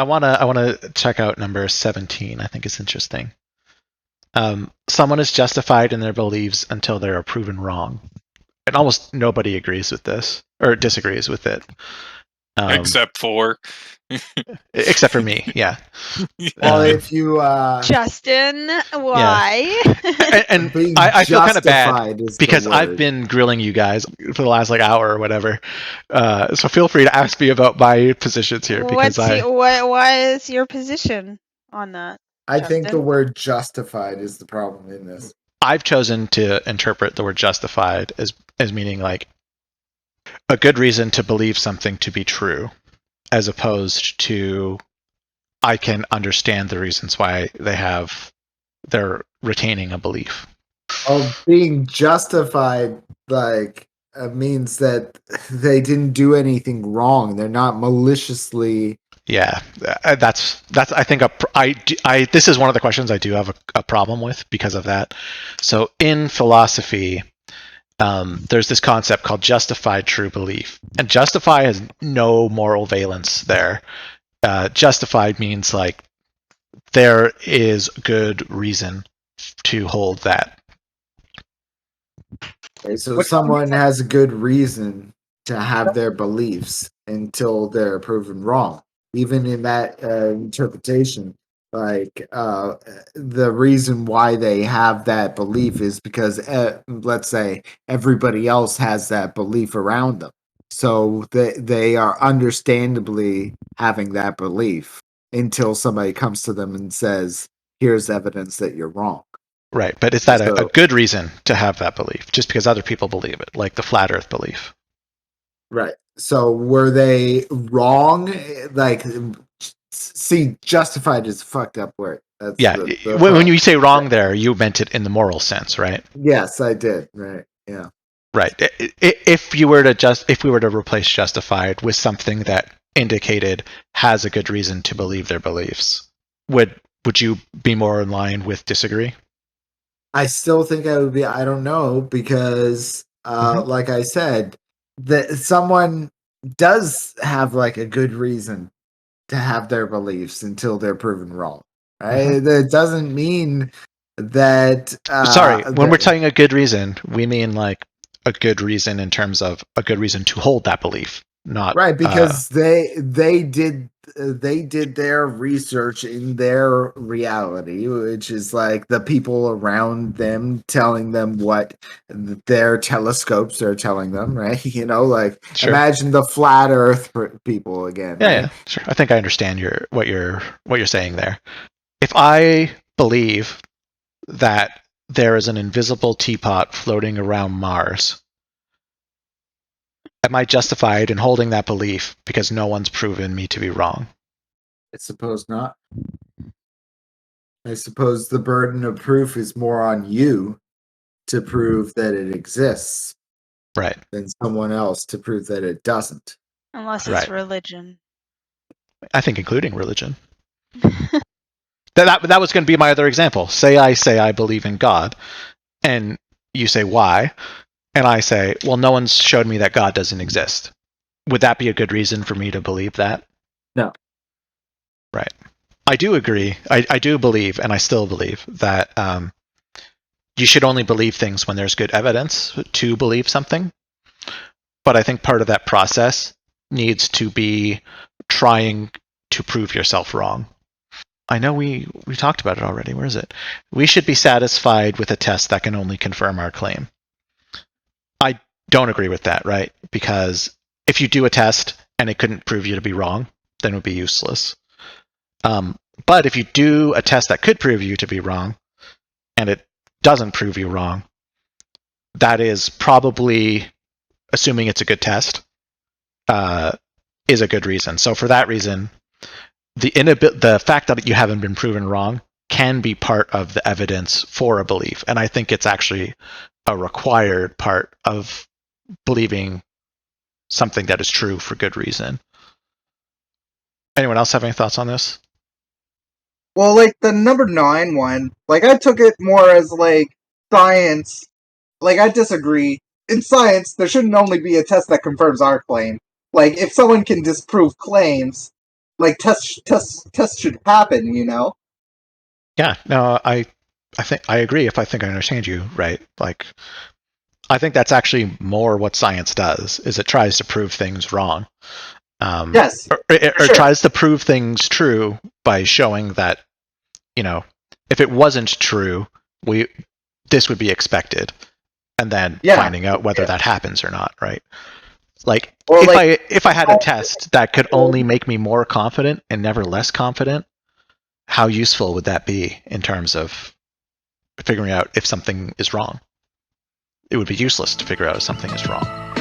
I wanna check out number 17. I think it's interesting. Someone is justified in their beliefs until they are proven wrong. And almost nobody agrees with this or disagrees with it. Except for me, yeah. Well, if you Justin, why? And being I feel kind of bad justified is the because I've word. been grilling you guys for the last hour or whatever. So feel free to ask me about my positions here because what is your position on that? I think the Justin? word justified is the problem in this. I've chosen to interpret the word justified as meaning like a good reason to believe something to be true, as opposed to I can understand the reasons why they're retaining a belief. Oh, being justified means that they didn't do anything wrong. They're not maliciously. Yeah, that's I think this is one of the questions I do have a problem with because of that. So in philosophy, there's this concept called justified true belief, and justify has no moral valence there. Justified means like there is good reason to hold that. Okay, so someone has a good reason to have their beliefs until they're proven wrong. Even in that interpretation, the reason why they have that belief is because, let's say, everybody else has that belief around them. So they are understandably having that belief until somebody comes to them and says, here's evidence that you're wrong. Right, but is that a good reason to have that belief? Just because other people believe it, like the flat Earth belief. Right. So were they wrong? Like, see, justified is a fucked up word. That's when you say wrong there, you meant it in the moral sense, right? Yes, I did. Right. Yeah. Right. If we were to replace justified with something that indicated has a good reason to believe their beliefs, would you be more in line with disagree? I still think I would be. I don't know because, like I said, that someone does have like a good reason to have their beliefs until they're proven wrong. Right? That doesn't mean that. Sorry, when we're saying a good reason, we mean like a good reason in terms of a good reason to hold that belief, not right, because they did their research in their reality, which is like the people around them telling them what their telescopes are telling them, right? Sure. Imagine the flat Earth people again. Yeah, right? yeah, sure. I think I understand what you're saying there. If I believe that there is an invisible teapot floating around Mars, am I justified in holding that belief because no one's proven me to be wrong? I suppose not. I suppose the burden of proof is more on you to prove that it exists, right, than someone else to prove that it doesn't. Unless it's religion. I think including religion. That was going to be my other example. Say I believe in God, and you say why, and I say, well, no one's showed me that God doesn't exist. Would that be a good reason for me to believe that? No. Right. I do agree. I do believe, and I still believe, that you should only believe things when there's good evidence to believe something. But I think part of that process needs to be trying to prove yourself wrong. I know we talked about it already. Where is it? We should be satisfied with a test that can only confirm our claim. I don't agree with that, right? Because if you do a test and it couldn't prove you to be wrong, then it would be useless. But if you do a test that could prove you to be wrong, and it doesn't prove you wrong, that is probably, assuming it's a good test, is a good reason. So for that reason, the fact that you haven't been proven wrong can be part of the evidence for a belief. And I think it's actually a required part of believing something that is true for good reason. Anyone else have any thoughts on this? Well, like the number 9 one, like I took it more as like science. Like I disagree. In science, there shouldn't only be a test that confirms our claim. Like if someone can disprove claims, like tests should happen, you know? Yeah, no, I think I agree. If I think I understand you right, like I think that's actually more what science does. Is it tries to prove things wrong. Yes, or sure. tries to prove things true by showing that, you know, if it wasn't true, this would be expected, and then finding out whether that happens or not, right? Like, Or if I had a test that could only make me more confident and never less confident, how useful would that be in terms of figuring out if something is wrong? It would be useless to figure out if something is wrong.